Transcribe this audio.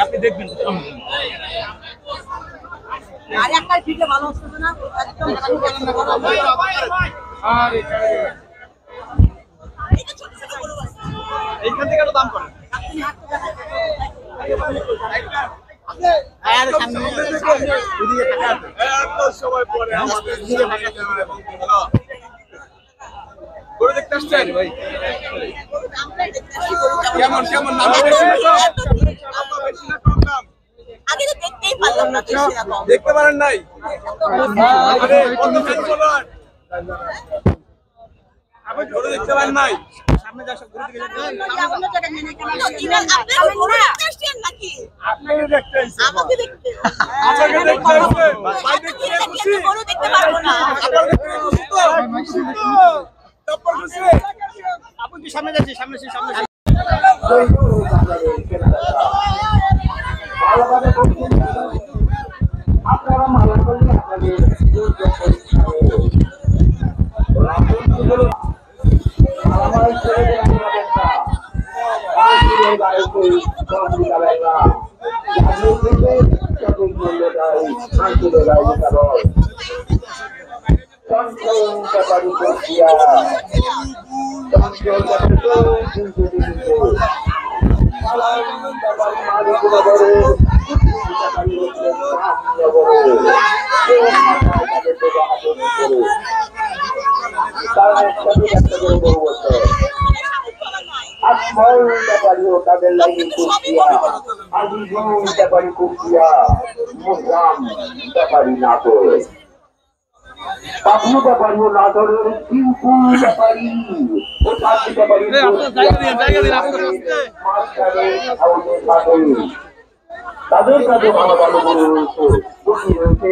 আপনি দেখবেন এইখান থেকে দাম করেন দেখতে আসছেন ভাই কেমন কেমন দেখতে পারেন নাই দেখতে পারেন নাই সামনে যা সব আপনি কি সামনে যাচ্ছি সামনে সামনে তাদের লাইনে ব্যাপারী কুষ্টিয়া মুসলাম ব্যাপারী নাটোর পাবলু ব্যাপারীও নাটোরের কিন্তু ব্যাপারী ও সাথী ব্যাপারী তাদের কাছে ভালো ভালো রয়েছে